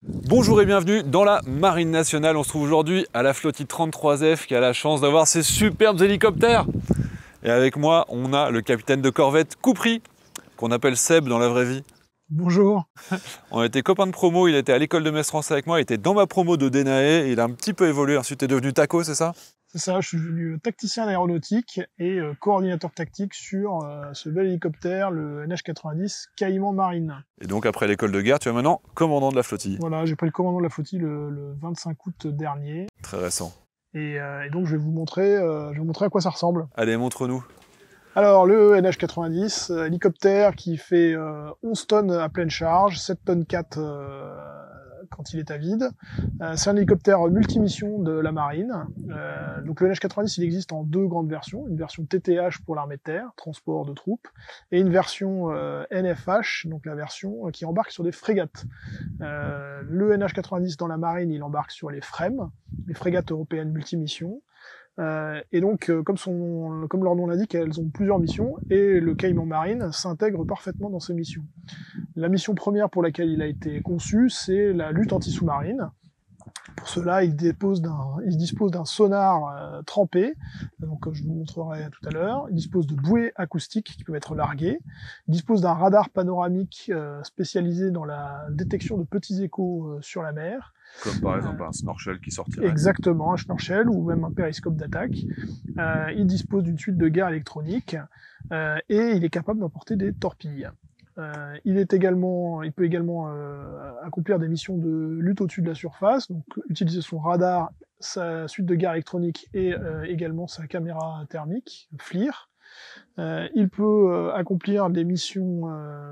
Bonjour et bienvenue dans la Marine Nationale. On se trouve aujourd'hui à la flottille 33F qui a la chance d'avoir ces superbes hélicoptères. Et avec moi, on a le capitaine de corvette Koupri, qu'on appelle Seb dans la vraie vie. Bonjour. On était copains de promo, il était à l'école de Mestras avec moi, il était dans ma promo de Denae, et il a un petit peu évolué. Ensuite, tu es devenu TACO, c'est ça? C'est ça, je suis devenu tacticien aéronautique et coordinateur tactique sur ce bel hélicoptère, le NH90 Caïman Marine. Et donc, après l'école de guerre, tu es maintenant commandant de la flottille. Voilà, j'ai pris le commandement de la flottille le 25 août dernier. Très récent. Et donc je vais vous montrer à quoi ça ressemble. Allez, montre-nous. Alors le NH90, hélicoptère qui fait 11 tonnes à pleine charge, 7 tonnes 4 quand il est à vide. C'est un hélicoptère multimission de la marine. Donc le NH90, il existe en deux grandes versions. Une version TTH pour l'armée de terre, transport de troupes, et une version NFH, donc la version qui embarque sur des frégates. Le NH90 dans la marine, il embarque sur les FREMM, les frégates européennes multimissions. Et donc, comme leur nom l'indique, elles ont plusieurs missions, et le Caïman Marine s'intègre parfaitement dans ces missions. La mission première pour laquelle il a été conçu, c'est la lutte anti-sous-marine. Pour cela, il dispose d'un sonar trempé, donc je vous montrerai tout à l'heure. Il dispose de bouées acoustiques qui peuvent être larguées. Il dispose d'un radar panoramique spécialisé dans la détection de petits échos sur la mer. Comme par exemple un snorkel qui sortirait. Exactement, un snorkel ou même un périscope d'attaque. Il dispose d'une suite de guerre électronique et il est capable d'emporter des torpilles. Il peut également accomplir des missions de lutte au-dessus de la surface, donc utiliser son radar, sa suite de guerre électronique et également sa caméra thermique, FLIR. Il peut accomplir des missions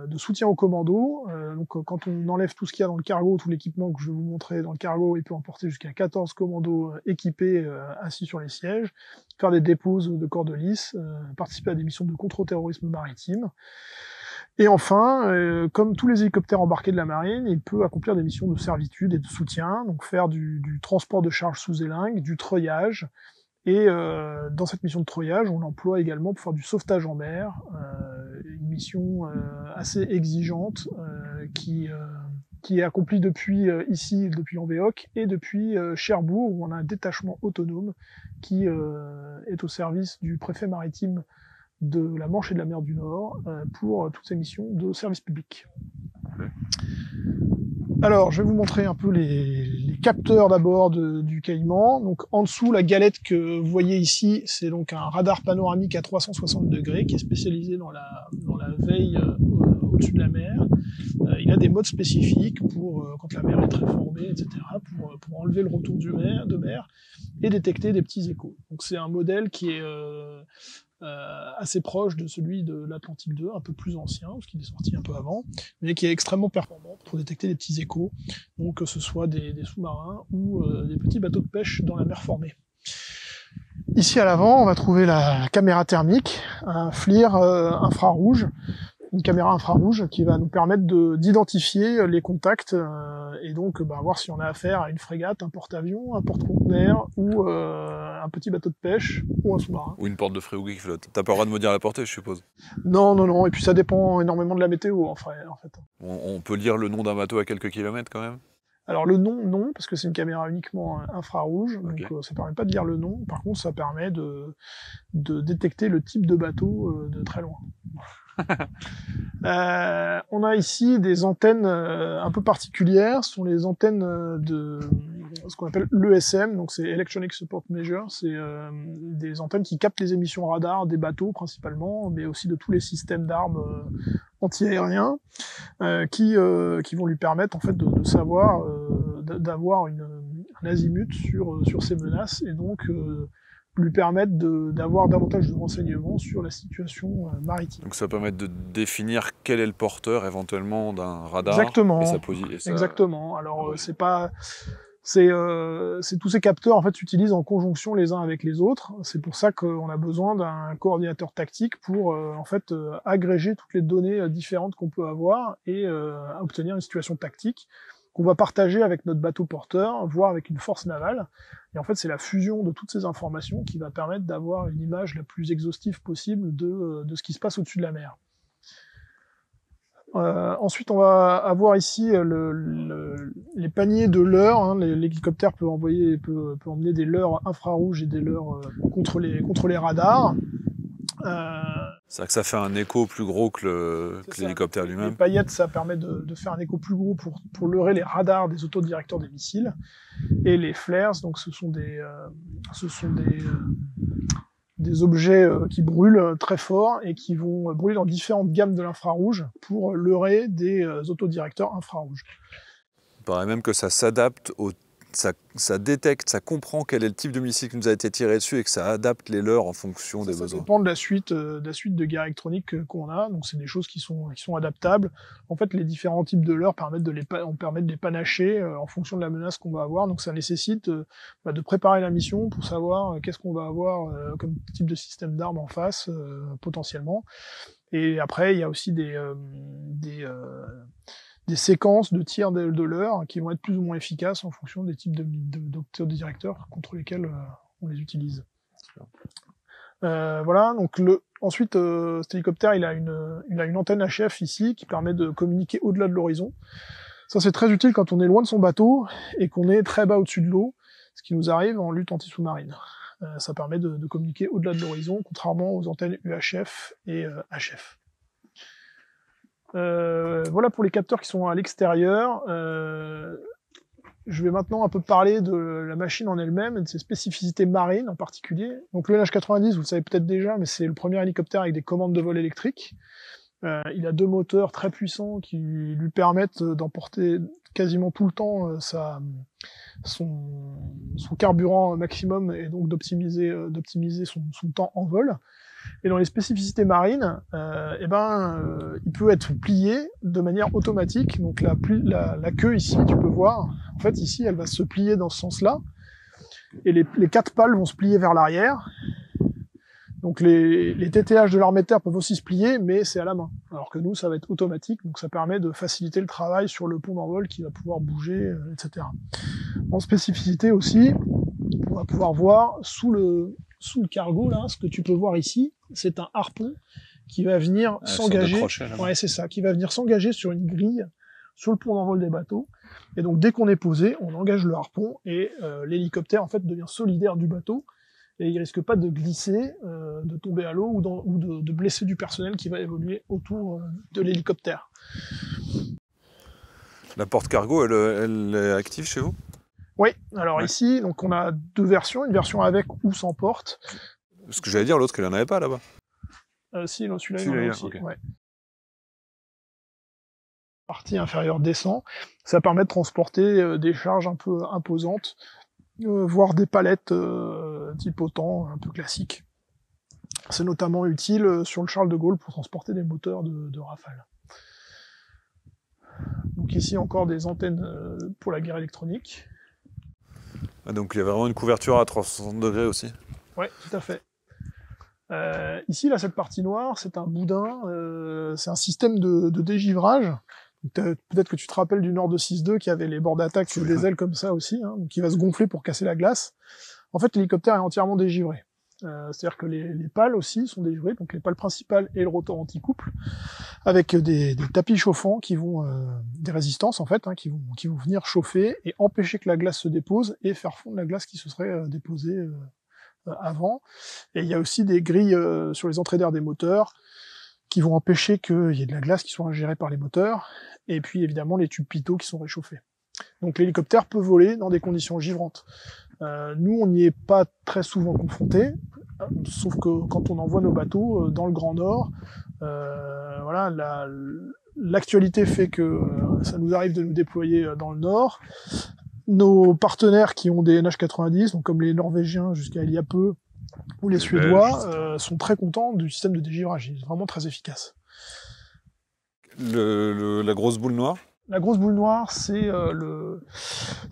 de soutien au commando. Donc quand on enlève tout ce qu'il y a dans le cargo, tout l'équipement que je vais vous montrer dans le cargo, il peut emporter jusqu'à 14 commandos équipés assis sur les sièges, faire des déposes de corps de lice, participer à des missions de contre-terrorisme maritime. Et enfin, comme tous les hélicoptères embarqués de la marine, il peut accomplir des missions de servitude et de soutien, donc faire du transport de charge sous élingue, du treuillage. Et dans cette mission de treuillage, on l'emploie également pour faire du sauvetage en mer, une mission assez exigeante qui est accomplie depuis ici, depuis Anvéoc, et depuis Cherbourg, où on a un détachement autonome qui est au service du préfet maritime de la Manche et de la mer du Nord pour toutes ces missions de service public. Alors, je vais vous montrer un peu les capteurs d'abord du Caïman. Donc, en dessous, la galette que vous voyez ici, c'est donc un radar panoramique à 360 degrés qui est spécialisé dans la veille au-dessus de la mer. Il a des modes spécifiques pour quand la mer est très formée, etc., pour enlever le retour de mer et détecter des petits échos. Donc, c'est un modèle qui est assez proche de celui de l'Atlantique 2, un peu plus ancien, parce qu'il est sorti un peu avant, mais qui est extrêmement performant pour détecter des petits échos, donc que ce soit des sous-marins ou des petits bateaux de pêche dans la mer formée. Ici à l'avant, on va trouver la caméra thermique, un FLIR infrarouge, une caméra infrarouge qui va nous permettre d'identifier les contacts et donc voir si on a affaire à une frégate, un porte-avions, un porte-conteneur ou un petit bateau de pêche ou un sous-marin. Ou une porte de Fréouguy qui flotte. T'as pas le droit de me dire la portée, je suppose. Non, et puis ça dépend énormément de la météo en fait. On peut lire le nom d'un bateau à quelques kilomètres quand même? Alors le nom, non, parce que c'est une caméra uniquement infrarouge, Okay. donc ça permet pas de lire le nom. Par contre, ça permet de détecter le type de bateau de très loin. On a ici des antennes un peu particulières, ce sont les antennes de ce qu'on appelle l'ESM, donc c'est Electronic Support Measure, c'est des antennes qui captent les émissions radar des bateaux principalement, mais aussi de tous les systèmes d'armes anti-aériens, qui vont lui permettre en fait de savoir, d'avoir un azimut sur ces menaces, et donc lui permettre d'avoir davantage de renseignements sur la situation maritime. Donc ça permet de définir quel est le porteur éventuellement d'un radar. Exactement. Et sa position. Exactement. Alors c'est tous ces capteurs en fait s'utilisent en conjonction les uns avec les autres. C'est pour ça qu'on a besoin d'un coordinateur tactique pour agréger toutes les données différentes qu'on peut avoir et obtenir une situation tactique qu'on va partager avec notre bateau porteur, voire avec une force navale. Et en fait, c'est la fusion de toutes ces informations qui va permettre d'avoir une image la plus exhaustive possible de ce qui se passe au-dessus de la mer. Ensuite, on va avoir ici les paniers de leurres. Hein. L'hélicoptère peut emmener des leurres infrarouges et des leurres contre les radars. C'est vrai que ça fait un écho plus gros que l'hélicoptère lui-même. Les paillettes, ça permet de faire un écho plus gros pour leurrer les radars des autodirecteurs des missiles. Et les flares, donc ce sont des objets qui brûlent très fort et qui vont brûler dans différentes gammes de l'infrarouge pour leurrer des autodirecteurs infrarouges. Il paraît même que ça s'adapte ça détecte, ça comprend quel est le type de missile qui nous a été tiré dessus et que ça adapte les leurs en fonction des besoins. Ça dépend de la suite de guerre électronique qu'on a, donc c'est des choses qui sont adaptables. En fait, les différents types de leurres permettent de les panacher en fonction de la menace qu'on va avoir, donc ça nécessite de préparer la mission pour savoir qu'est-ce qu'on va avoir comme type de système d'armes en face, potentiellement. Et après, il y a aussi des séquences de tirs de leurres qui vont être plus ou moins efficaces en fonction des types d'autodirecteurs contre lesquels on les utilise. Voilà, donc ensuite, cet hélicoptère, il a une antenne HF ici qui permet de communiquer au-delà de l'horizon. Ça, c'est très utile quand on est loin de son bateau et qu'on est très bas au-dessus de l'eau, ce qui nous arrive en lutte anti-sous-marine. Ça permet de communiquer au-delà de l'horizon, contrairement aux antennes UHF et HF. Voilà pour les capteurs qui sont à l'extérieur. Je vais maintenant un peu parler de la machine en elle-même et de ses spécificités marines en particulier. Donc le NH90, vous le savez peut-être déjà, mais c'est le premier hélicoptère avec des commandes de vol électriques. Il a 2 moteurs très puissants qui lui permettent d'emporter quasiment tout le temps son carburant maximum et donc d'optimiser son temps en vol. Et dans les spécificités marines, il peut être plié de manière automatique. Donc la queue ici, tu peux voir, en fait ici, elle va se plier dans ce sens-là, et les 4 pales vont se plier vers l'arrière. Donc les TTH de l'armée de terre peuvent aussi se plier, mais c'est à la main. Alors que nous, ça va être automatique, donc ça permet de faciliter le travail sur le pont d'envol qui va pouvoir bouger, etc. En spécificité aussi, on va pouvoir voir sous le cargo, là, ce que tu peux voir ici, c'est un harpon qui va venir s'engager. Ouais, c'est ça, qui va venir s'engager sur une grille sur le pont d'envol des bateaux. Et donc dès qu'on est posé, on engage le harpon et l'hélicoptère en fait devient solidaire du bateau et il risque pas de glisser, de tomber à l'eau ou de blesser du personnel qui va évoluer autour de l'hélicoptère. La porte cargo, elle est active chez vous? Oui, alors ici, donc on a 2 versions, une version avec ou sans porte. Ce que j'allais dire, l'autre, il n'en avait pas là-bas. Si, celui-là, il en a aussi. Okay. Ouais. Partie inférieure descend, ça permet de transporter des charges un peu imposantes, voire des palettes type OTAN, un peu classiques. C'est notamment utile sur le Charles de Gaulle pour transporter des moteurs de Rafale. Donc ici encore des antennes pour la guerre électronique. Ah, donc il y a vraiment une couverture à 360 degrés aussi. Oui, tout à fait. Ici, là, cette partie noire, c'est un boudin, c'est un système de dégivrage. Peut-être que tu te rappelles du Nord 262 qui avait les bords d'attaque sur des ailes comme ça aussi, hein, donc qui va se gonfler pour casser la glace. En fait, l'hélicoptère est entièrement dégivré. C'est-à-dire que les pales aussi sont dégivrées, donc les pales principales et le rotor anti-couple, avec des tapis chauffants qui vont, des résistances en fait, hein, qui vont venir chauffer et empêcher que la glace se dépose et faire fondre la glace qui se serait déposée avant. Et il y a aussi des grilles sur les entrées d'air des moteurs qui vont empêcher qu'il y ait de la glace qui soit ingérée par les moteurs, et puis évidemment les tubes pitot qui sont réchauffés. Donc l'hélicoptère peut voler dans des conditions givrantes. Nous, on n'y est pas très souvent confrontés, sauf que quand on envoie nos bateaux dans le Grand Nord, voilà, l'actualité fait que ça nous arrive de nous déployer dans le Nord. Nos partenaires qui ont des NH90, donc comme les Norvégiens jusqu'à il y a peu, ou les Suédois, sont très contents du système de dégivrage. Il est vraiment très efficace. La grosse boule noire? La grosse boule noire, c'est le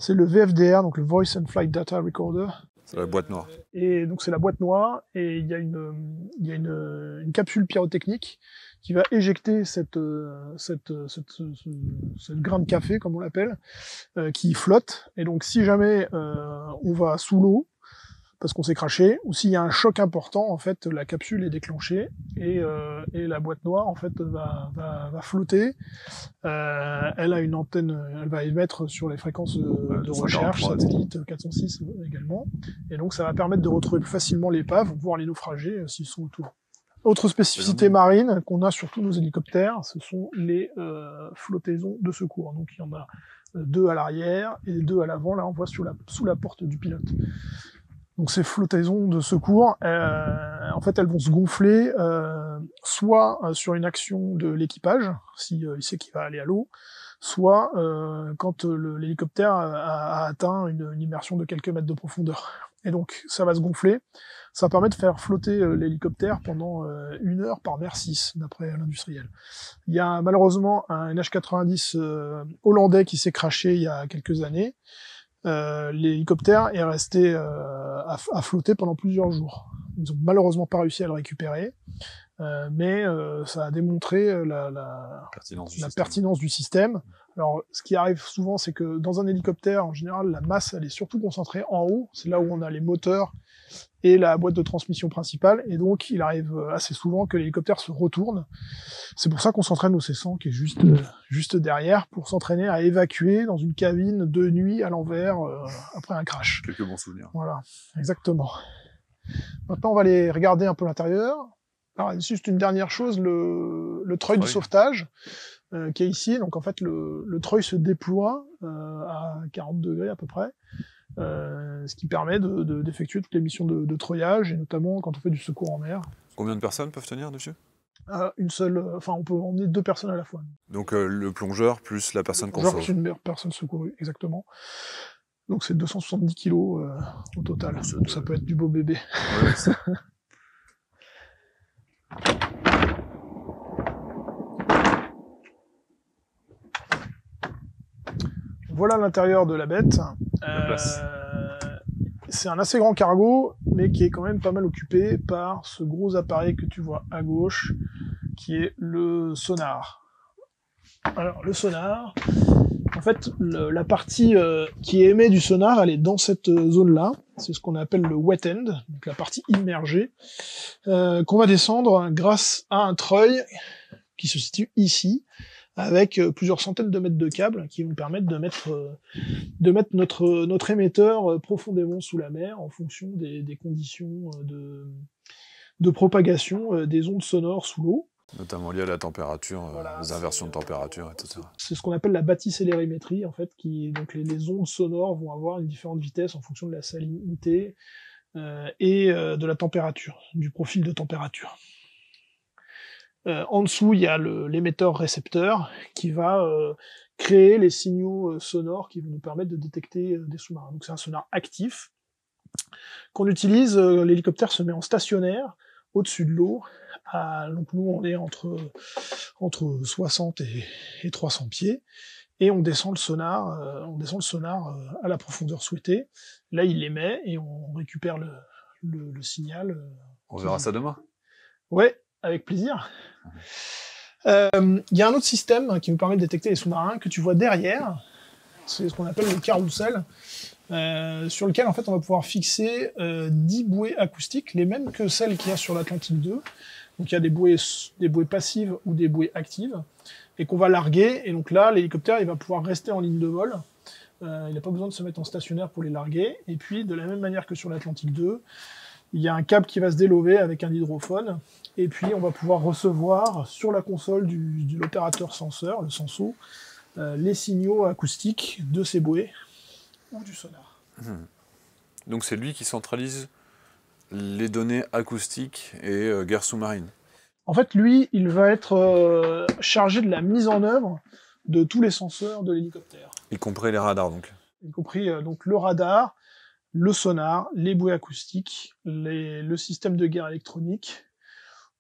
VFDR, donc le Voice and Flight Data Recorder. C'est la boîte noire. Et donc c'est la boîte noire, et il y a une capsule pyrotechnique qui va éjecter cette grain de café, comme on l'appelle, qui flotte. Et donc si jamais on va sous l'eau, parce qu'on s'est craché, ou s'il y a un choc important, en fait, la capsule est déclenchée et la boîte noire, en fait, va flotter. Elle a une antenne, elle va émettre sur les fréquences de recherche, satellite 406 également, et donc ça va permettre de retrouver plus facilement l'épave, voire les naufragés s'ils sont autour. Autre spécificité marine qu'on a sur tous nos hélicoptères, ce sont les flottaisons de secours. Donc il y en a 2 à l'arrière et 2 à l'avant. Là, on voit sous la porte du pilote. Donc ces flottaisons de secours, en fait, elles vont se gonfler soit sur une action de l'équipage, si il sait qu'il va aller à l'eau, soit quand l'hélicoptère a atteint une immersion de quelques mètres de profondeur. Et donc ça va se gonfler. Ça permet de faire flotter l'hélicoptère pendant 1 heure par mer 6, d'après l'industriel. Il y a malheureusement un NH90 hollandais qui s'est crashé il y a quelques années. L'hélicoptère est resté à flotter pendant plusieurs jours. Ils ont malheureusement pas réussi à le récupérer, mais ça a démontré la pertinence du système. Alors, ce qui arrive souvent, c'est que dans un hélicoptère, en général, la masse, elle est surtout concentrée en haut. C'est là où on a les moteurs et la boîte de transmission principale. Et donc, il arrive assez souvent que l'hélicoptère se retourne. C'est pour ça qu'on s'entraîne au C100, qui est juste derrière, pour s'entraîner à évacuer dans une cabine de nuit à l'envers après un crash. Quelques bons souvenirs. Voilà, exactement. Maintenant, on va aller regarder un peu l'intérieur. Alors, juste une dernière chose, le treuil de sauvetage qui est ici. Donc, en fait, le treuil se déploie à 40 degrés à peu près, ce qui permet d'effectuer toutes les missions de treuillage, et notamment quand on fait du secours en mer. Combien de personnes peuvent tenir dessus? Une seule, on peut emmener 2 personnes à la fois. Donc le plongeur plus la personne qu'on sauve. Plus une personne secourue, exactement. Donc c'est 270 kilos au total. Donc ça peut être du beau bébé. Ouais, voilà l'intérieur de la bête. C'est un assez grand cargo, mais qui est quand même pas mal occupé par ce gros appareil que tu vois à gauche, qui est le sonar. Alors, le sonar, en fait, la partie qui émet du sonar, elle est dans cette zone-là. C'est ce qu'on appelle le wet end, donc la partie immergée, qu'on va descendre grâce à un treuil qui se situe ici, avec plusieurs centaines de mètres de câbles qui vont permettre de mettre notre émetteur profondément sous la mer en fonction des conditions de propagation des ondes sonores sous l'eau. Notamment liées à la température, voilà, les inversions de température, etc. C'est ce qu'on appelle la bathyscélérimétrie, en fait, donc les ondes sonores vont avoir une différente vitesse en fonction de la salinité et de la température, du profil de température. En dessous, il y a l'émetteur-récepteur qui va créer les signaux sonores qui vont nous permettre de détecter des sous-marins. Donc c'est un sonar actif qu'on utilise, l'hélicoptère se met en stationnaire au-dessus de l'eau. Donc nous, on est entre 60 et 300 pieds, et on descend le sonar à la profondeur souhaitée. Là, il l'émet et on récupère le signal. On verra ça demain. Ouais, avec plaisir. Il y a un autre système qui nous permet de détecter les sous-marins que tu vois derrière. C'est ce qu'on appelle le carrousel, sur lequel en fait on va pouvoir fixer 10 bouées acoustiques, les mêmes que celles qu'il y a sur l'Atlantique 2. Donc il y a des bouées passives ou des bouées actives, et qu'on va larguer. Et donc là, l'hélicoptère il va pouvoir rester en ligne de vol. Il n'a pas besoin de se mettre en stationnaire pour les larguer. Et puis de la même manière que sur l'Atlantique 2, il y a un câble qui va se délover avec un hydrophone. Et puis on va pouvoir recevoir sur la console de l'opérateur senseur, le senso, les signaux acoustiques de ces bouées ou du sonar. Donc c'est lui qui centralise les données acoustiques et guerre sous-marine. En fait, lui, il va être chargé de la mise en œuvre de tous les senseurs de l'hélicoptère. Y compris les radars, donc. Y compris donc le radar, le sonar, les bouées acoustiques, le système de guerre électronique,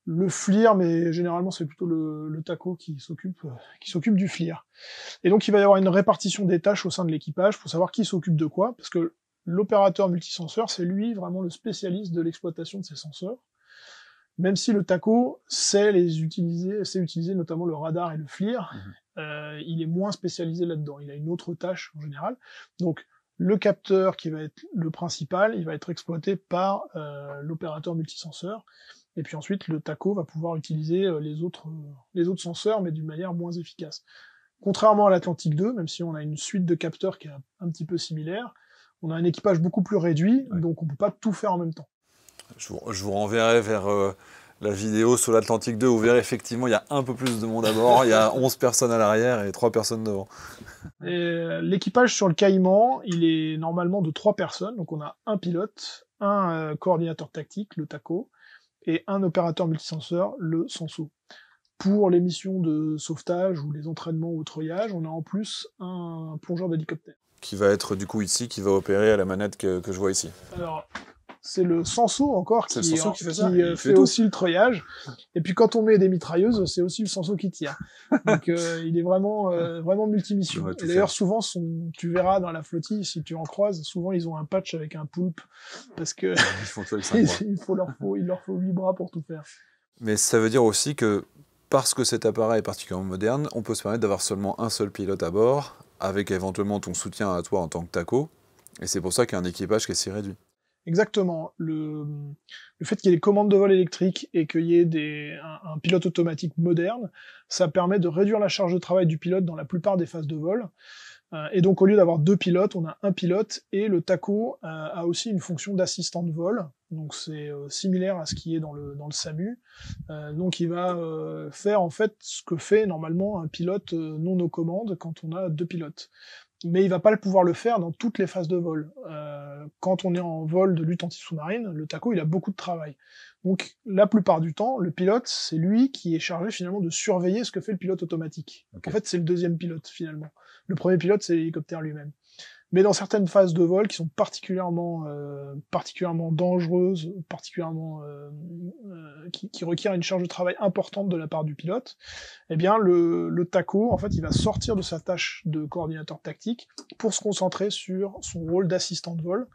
le FLIR, mais généralement c'est plutôt le TACO qui s'occupe du FLIR. Et donc il va y avoir une répartition des tâches au sein de l'équipage pour savoir qui s'occupe de quoi, parce que l'opérateur multisenseur, c'est lui vraiment le spécialiste de l'exploitation de ces senseurs. Même si le TACO sait utiliser notamment le radar et le FLIR, il est moins spécialisé là-dedans. Il a une autre tâche en général. Donc Le capteur, qui va être le principal, il va être exploité par l'opérateur multisenseur. Et puis ensuite, le TACO va pouvoir utiliser les autres senseurs, mais d'une manière moins efficace. Contrairement à l'Atlantique 2, même si on a une suite de capteurs qui est un petit peu similaire, on a un équipage beaucoup plus réduit, donc on peut pas tout faire en même temps. Je vous renverrai vers la vidéo sur l'Atlantique 2, où vous verrez effectivement il y a un peu plus de monde à bord, il y a 11 personnes à l'arrière et 3 personnes devant. L'équipage sur le Caïman, il est normalement de 3 personnes, donc on a un pilote, un coordinateur tactique, le TACO, et un opérateur multisenseur, le SENSO. Pour les missions de sauvetage ou les entraînements au treuillage, on a en plus un plongeur d'hélicoptère. Qui va être du coup ici, qui va opérer à la manette que je vois ici. Alors, c'est le SENSO encore qui fait tout. aussi le treuillage. Et puis quand on met des mitrailleuses, c'est aussi le SENSO qui tire. Donc il est vraiment multimission. Et d'ailleurs souvent, tu verras dans la flottille, si tu en croises, souvent ils ont un patch avec un poulpe parce que il leur faut 8 bras pour tout faire. Mais ça veut dire aussi que parce que cet appareil est particulièrement moderne, on peut se permettre d'avoir seulement un seul pilote à bord, avec éventuellement ton soutien à toi en tant que TACO. Et c'est pour ça qu'il y a un équipage qui est si réduit. Exactement. Le fait qu'il y ait des commandes de vol électriques et qu'il y ait un pilote automatique moderne, ça permet de réduire la charge de travail du pilote dans la plupart des phases de vol. Et donc au lieu d'avoir 2 pilotes, on a un pilote, et le TACO a aussi une fonction d'assistant de vol. Donc c'est similaire à ce qui est dans le SAMU. Donc il va faire en fait ce que fait normalement un pilote non aux commandes quand on a 2 pilotes. Mais il va pas pouvoir le faire dans toutes les phases de vol. Quand on est en vol de lutte anti-sous-marine, le TACO il a beaucoup de travail. Donc la plupart du temps, le pilote, c'est lui qui est chargé finalement de surveiller ce que fait le pilote automatique. Okay. En fait, c'est le deuxième pilote finalement. Le premier pilote, c'est l'hélicoptère lui-même. Mais dans certaines phases de vol qui sont particulièrement dangereuses, qui requièrent une charge de travail importante de la part du pilote, eh bien le TACO, en fait, il va sortir de sa tâche de coordinateur tactique pour se concentrer sur son rôle d'assistant de vol.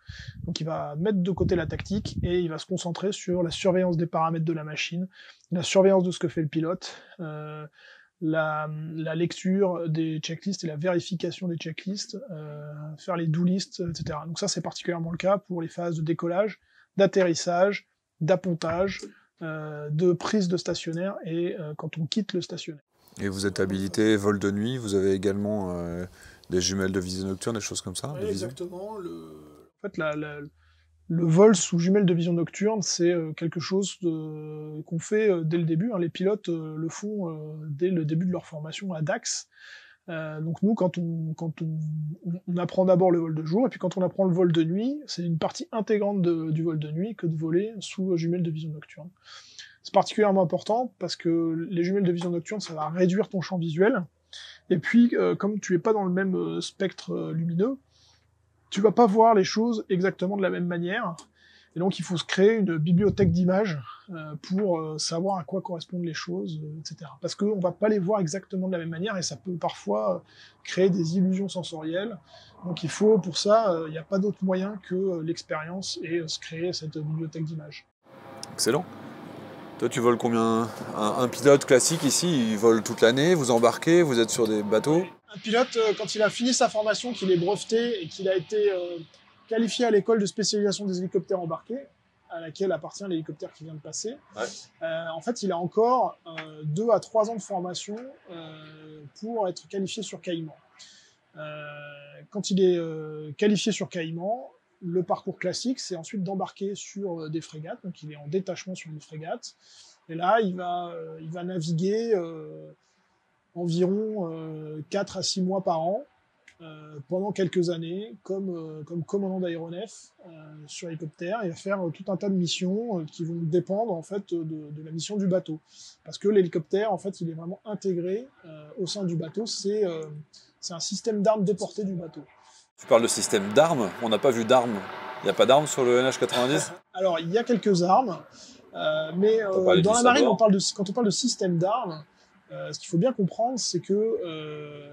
Donc il va mettre de côté la tactique et il va se concentrer sur la surveillance des paramètres de la machine, la surveillance de ce que fait le pilote, la lecture des checklists et la vérification des checklists, faire les do-lists, etc. Donc ça, c'est particulièrement le cas pour les phases de décollage, d'atterrissage, d'appontage, de prise de stationnaire et quand on quitte le stationnaire. Et vous êtes habilité vol de nuit, vous avez également des jumelles de vision nocturne, des choses comme ça? Oui, exactement. En fait, le vol sous jumelles de vision nocturne, c'est quelque chose qu'on fait dès le début. Les pilotes le font dès le début de leur formation à Dax. Donc nous, quand on apprend d'abord le vol de jour, et puis quand on apprend le vol de nuit, c'est une partie intégrante du vol de nuit que de voler sous jumelles de vision nocturne. C'est particulièrement important parce que les jumelles de vision nocturne, ça va réduire ton champ visuel. Et puis, comme tu es pas dans le même spectre lumineux, tu vas pas voir les choses exactement de la même manière. Et donc, il faut se créer une bibliothèque d'images pour savoir à quoi correspondent les choses, etc. Parce qu'on va pas les voir exactement de la même manière et ça peut parfois créer des illusions sensorielles. Donc, il faut, pour ça, il n'y a pas d'autre moyen que l'expérience et se créer cette bibliothèque d'images. Excellent. Toi, tu voles combien? Un pilote classique ici, il vole toute l'année, vous embarquez, vous êtes sur des bateaux? Un pilote, quand il a fini sa formation, qu'il est breveté et qu'il a été qualifié à l'école de spécialisation des hélicoptères embarqués, à laquelle appartient l'hélicoptère qui vient de passer, en fait, il a encore 2 à 3 ans de formation pour être qualifié sur Caïman. Quand il est qualifié sur Caïman, le parcours classique, c'est ensuite d'embarquer sur des frégates, donc il est en détachement sur une frégate, et là, il va naviguer environ 4 à 6 mois par an, pendant quelques années, comme commandant d'aéronef sur hélicoptère. Il va faire tout un tas de missions qui vont dépendre en fait de la mission du bateau. Parce que l'hélicoptère, en fait, il est vraiment intégré au sein du bateau. C'est un système d'armes déporté du bateau. Tu parles de système d'armes, on n'a pas vu d'armes. Il n'y a pas d'armes sur le NH90? Alors, il y a quelques armes, mais dans la marine, quand on parle de système d'armes, ce qu'il faut bien comprendre, c'est que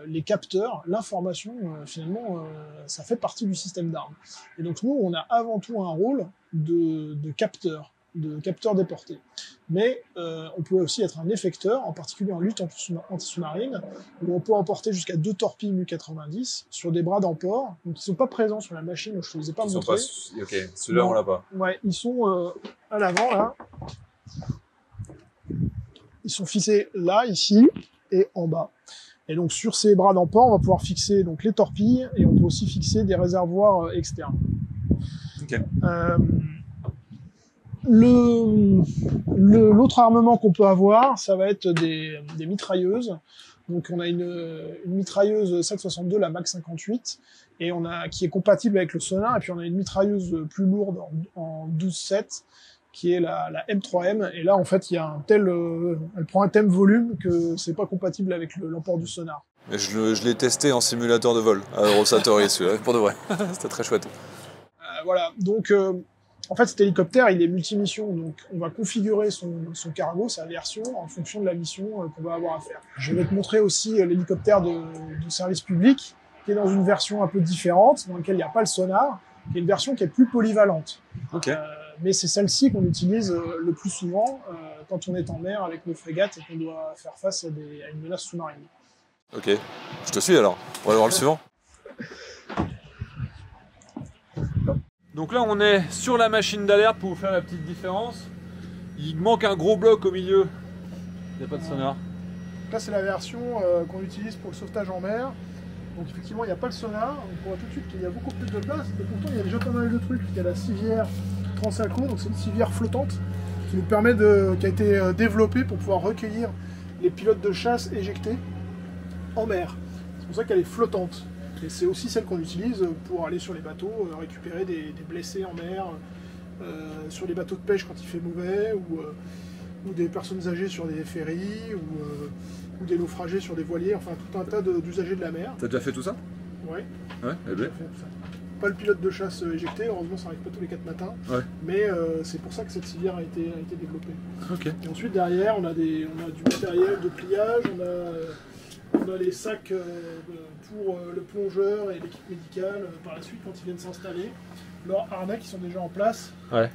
les capteurs, l'information, finalement, ça fait partie du système d'armes. Et donc nous, on a avant tout un rôle de capteur. de capteurs déportés. Mais on peut aussi être un effecteur, en particulier en lutte anti-sous-marine, où on peut emporter jusqu'à 2 torpilles Mu-90 sur des bras d'emport, donc ils ne sont pas présents sur la machine, donc je ne les ai pas montrés. Ok, celui-là on l'a pas. Ouais, ils sont à l'avant, là. Ils sont fixés là, ici, et en bas. Et donc sur ces bras d'emport, on va pouvoir fixer donc les torpilles, et on peut aussi fixer des réservoirs externes. Okay. L'autre armement qu'on peut avoir, ça va être des mitrailleuses. Donc on a une mitrailleuse 7,62, la Mach 58, et qui est compatible avec le sonar, et puis on a une mitrailleuse plus lourde en 12,7, qui est la M3M, et là en fait il y a un tel, elle prend un tel volume que c'est pas compatible avec l'emport du sonar. Et je l'ai testé en simulateur de vol à Eurosatory, celui-là, pour de vrai. C'était très chouette. Voilà, donc en fait cet hélicoptère il est multimission, donc on va configurer son cargo, sa version, en fonction de la mission qu'on va avoir à faire. Je vais te montrer aussi l'hélicoptère de service public, qui est dans une version un peu différente, dans laquelle il n'y a pas le sonar, qui est une version qui est plus polyvalente. Okay. Mais c'est celle-ci qu'on utilise le plus souvent quand on est en mer avec nos frégates et qu'on doit faire face à une menace sous-marine. Ok, je te suis alors. On va voir le suivant. Donc là on est sur la machine d'alerte pour vous faire la petite différence. Il manque un gros bloc au milieu. Il n'y a pas de sonar. Là c'est la version qu'on utilise pour le sauvetage en mer. Donc effectivement il n'y a pas le sonar. On voit tout de suite qu'il y a beaucoup plus de place. Et pourtant il y a déjà pas mal de trucs. Il y a la civière Transalco, donc c'est une civière flottante qui nous permet qui a été développée pour pouvoir recueillir les pilotes de chasse éjectés en mer. C'est pour ça qu'elle est flottante. Et c'est aussi celle qu'on utilise pour aller sur les bateaux, récupérer des blessés en mer, sur les bateaux de pêche quand il fait mauvais, ou des personnes âgées sur des ferries, ou des naufragés sur des voiliers, enfin tout un tas d'usagers de la mer. T'as déjà fait tout ça? Ouais. Ouais, eh bien. Pas le pilote de chasse éjecté, heureusement ça n'arrive pas tous les 4 matins, ouais. Mais c'est pour ça que cette civière a été développée. Okay. Et ensuite derrière on a du matériel de pliage, on a les sacs pour le plongeur et l'équipe médicale par la suite quand ils viennent s'installer. Leurs harnais qui sont déjà en place. Ouais.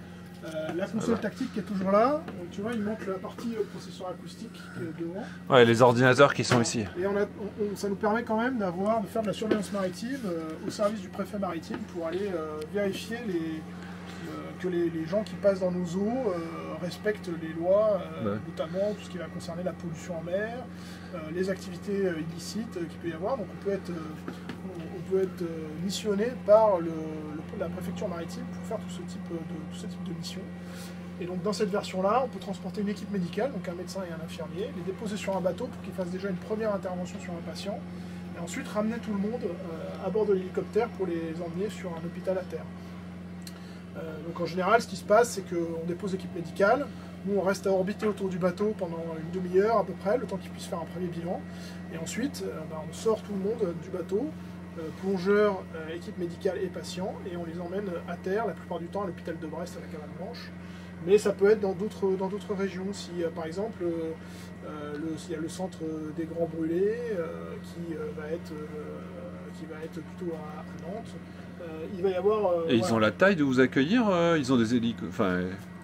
La console tactique qui est toujours là. Donc, tu vois, il manque la partie processeur acoustique devant. Ouais, les ordinateurs qui sont ici. Et ça nous permet quand même de faire de la surveillance maritime au service du préfet maritime pour aller vérifier que les gens qui passent dans nos eaux respectent les lois, notamment tout ce qui va concerner la pollution en mer, les activités illicites qu'il peut y avoir. Donc on peut être missionné par la préfecture maritime pour faire tout ce type de mission. Et donc dans cette version-là, on peut transporter une équipe médicale, donc un médecin et un infirmier, les déposer sur un bateau pour qu'ils fassent déjà une première intervention sur un patient, et ensuite ramener tout le monde à bord de l'hélicoptère pour les emmener sur un hôpital à terre. Donc en général, ce qui se passe, c'est qu'on dépose l'équipe médicale, nous on reste à orbiter autour du bateau pendant une demi-heure à peu près, le temps qu'ils puissent faire un premier bilan, et ensuite on sort tout le monde du bateau, plongeurs, équipe médicale et patients, et on les emmène à terre, la plupart du temps à l'hôpital de Brest à la Cavale Blanche. Mais ça peut être dans d'autres régions, si par exemple il y a le centre des Grands Brûlés qui va être plutôt à Nantes. Il va y avoir. Et ils ont la taille de vous accueillir. Ils ont des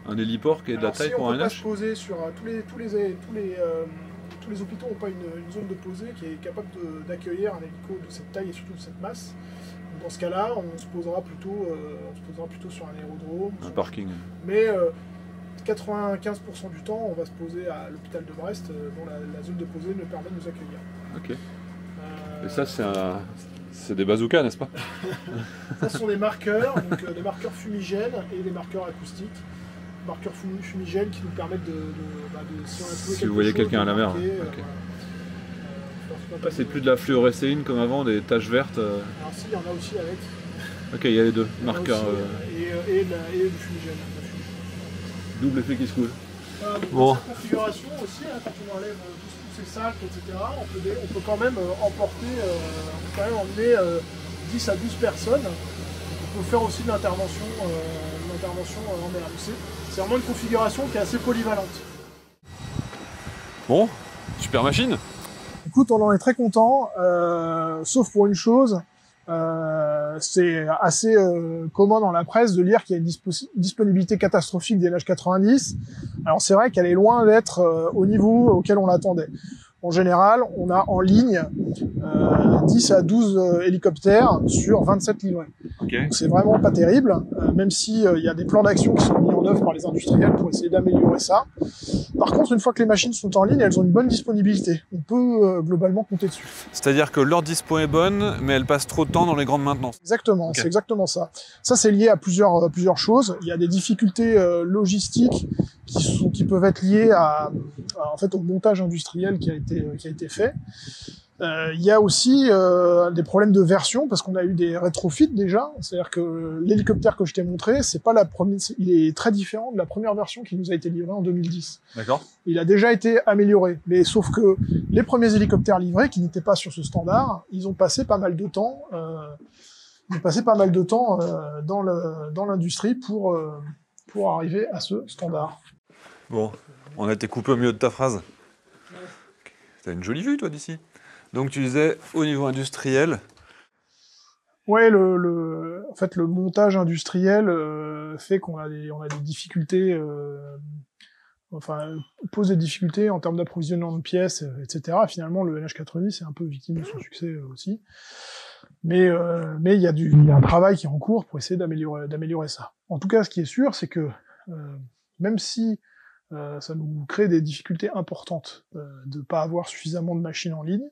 un héliport qui est de la taille pour un NH. On peut pas se poser sur tous les hôpitaux n'ont pas une zone de posée qui est capable d'accueillir un hélico de cette taille et surtout de cette masse. Donc dans ce cas-là, on se posera plutôt sur un aérodrome. Un parking. Mais 95% du temps, on va se poser à l'hôpital de Brest, dont la zone de posée nous permet de nous accueillir. Ok. Et ça, c'est des bazookas, n'est-ce pas? Ça, ce sont des marqueurs, donc des marqueurs fumigènes et des marqueurs acoustiques. Marqueurs fumigènes qui nous permettent si vous voyez quelqu'un à la mer. Okay. C'est plus de la fluorescéine comme avant, des taches vertes. Alors si, il y en a aussi avec. Ok, il y a les deux marqueurs. Et le fumigène. Double effet qui se coule. Bon. Cette configuration aussi, quand on enlève tous ces sacs, etc., on peut quand même emmener 10 à 12 personnes. On peut faire aussi de l'intervention en mer. C'est vraiment une configuration qui est assez polyvalente. Bon, super machine. Écoute, on en est très content, sauf pour une chose, C'est assez commun dans la presse de lire qu'il y a une disponibilité catastrophique des NH90. Alors c'est vrai qu'elle est loin d'être au niveau auquel on l'attendait. En général, on a en ligne 10 à 12 hélicoptères sur 27 livrets. Okay. Donc c'est vraiment pas terrible, même si il y a des plans d'action qui sont mis en œuvre par les industriels pour essayer d'améliorer ça. Par contre, une fois que les machines sont en ligne, elles ont une bonne disponibilité. On peut globalement compter dessus. C'est-à-dire que leur dispo est bonne, mais elle passe trop de temps dans les grandes maintenances. Exactement, okay. C'est exactement ça. Ça, c'est lié à plusieurs choses. Il y a des difficultés logistiques qui peuvent être liées en fait, au montage industriel qui a été fait. Il y a aussi des problèmes de version parce qu'on a eu des rétrofits déjà. C'est-à-dire que l'hélicoptère que je t'ai montré, c'est pas la première, il est très différent de la première version qui nous a été livrée en 2010. D'accord. Il a déjà été amélioré, mais sauf que les premiers hélicoptères livrés qui n'étaient pas sur ce standard, ils ont passé pas mal de temps. Dans l'industrie pour arriver à ce standard. Bon, on a été coupé au milieu de ta phrase. T'as une jolie vue, toi, d'ici. Donc, tu disais, au niveau industriel... Ouais, en fait, le montage industriel fait qu'on a des difficultés... pose des difficultés en termes d'approvisionnement de pièces, etc. Finalement, le NH90 est un peu victime de son succès aussi. Mais il y a un travail qui est en cours pour essayer d'améliorer ça. En tout cas, ce qui est sûr, c'est que même si ça nous crée des difficultés importantes de pas avoir suffisamment de machines en ligne,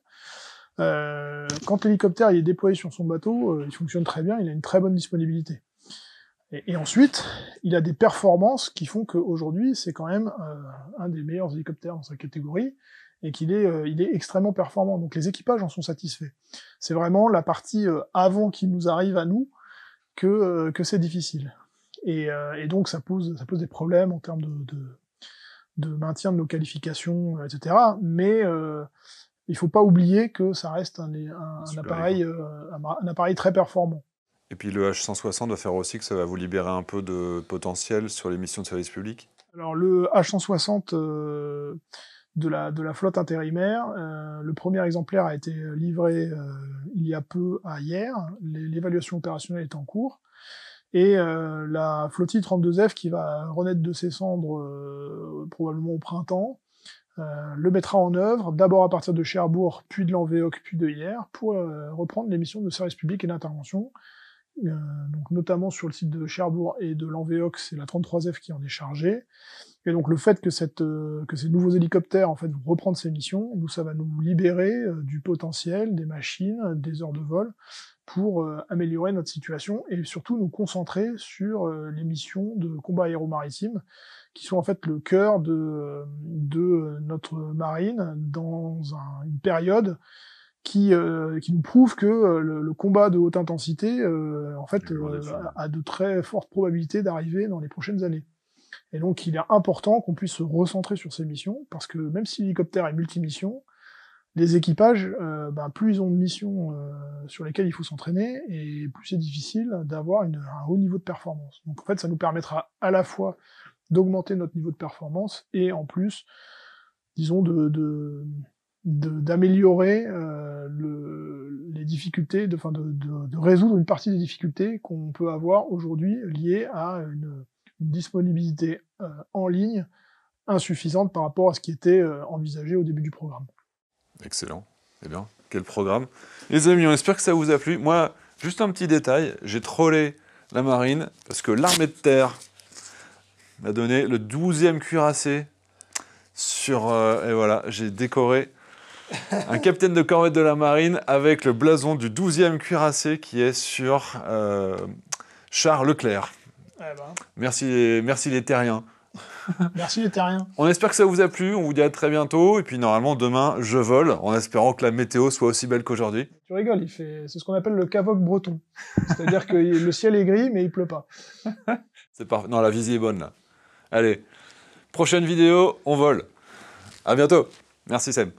quand l'hélicoptère est déployé sur son bateau, il fonctionne très bien, il a une très bonne disponibilité. Et ensuite, il a des performances qui font qu'aujourd'hui, c'est quand même un des meilleurs hélicoptères dans sa catégorie, et il est extrêmement performant. Donc les équipages en sont satisfaits. C'est vraiment la partie avant qu'il nous arrive à nous que c'est difficile. Et donc ça pose des problèmes en termes de maintien de nos qualifications, etc. Mais il faut pas oublier que ça reste un appareil très performant. Et puis le H160 va faire aussi que ça va vous libérer un peu de potentiel sur les missions de service public. Alors le H160 de la flotte intérimaire, le premier exemplaire a été livré il y a peu à hier. L'évaluation opérationnelle est en cours. Et la flottille 32F qui va renaître de ses cendres probablement au printemps, le mettra en œuvre, d'abord à partir de Cherbourg, puis de l'Envéoc, puis de hier, pour reprendre les missions de service public et d'intervention. Donc notamment sur le site de Cherbourg et de l'Envéoc, c'est la 33F qui en est chargée. Et donc le fait que ces nouveaux hélicoptères en fait vont reprendre ces missions, ça va nous libérer du potentiel, des machines, des heures de vol, pour améliorer notre situation et surtout nous concentrer sur les missions de combat aéromaritime qui sont en fait le cœur de notre marine dans une période qui nous prouve que le combat de haute intensité a de très fortes probabilités d'arriver dans les prochaines années. Et donc il est important qu'on puisse se recentrer sur ces missions parce que même si l'hélicoptère est multimission, les équipages, plus ils ont de missions sur lesquelles il faut s'entraîner, et plus c'est difficile d'avoir un haut niveau de performance. Donc en fait, ça nous permettra à la fois d'augmenter notre niveau de performance, et en plus, disons, d'améliorer les difficultés, de résoudre une partie des difficultés qu'on peut avoir aujourd'hui liées à une disponibilité en ligne insuffisante par rapport à ce qui était envisagé au début du programme. Excellent. Eh bien, quel programme. Les amis, on espère que ça vous a plu. Moi, juste un petit détail, j'ai trollé la marine parce que l'armée de terre m'a donné le 12e cuirassé et voilà, j'ai décoré un capitaine de corvette de la marine avec le blason du 12e cuirassé qui est sur char Leclerc. Merci les terriens. Merci les terriens. On espère que ça vous a plu, on vous dit à très bientôt, et puis normalement demain je vole, en espérant que la météo soit aussi belle qu'aujourd'hui. Tu rigoles, c'est ce qu'on appelle le cavoc breton. C'est-à-dire que le ciel est gris, mais il pleut pas. C'est parfait, non la visée est bonne là. Allez, prochaine vidéo, on vole. À bientôt, merci Seb.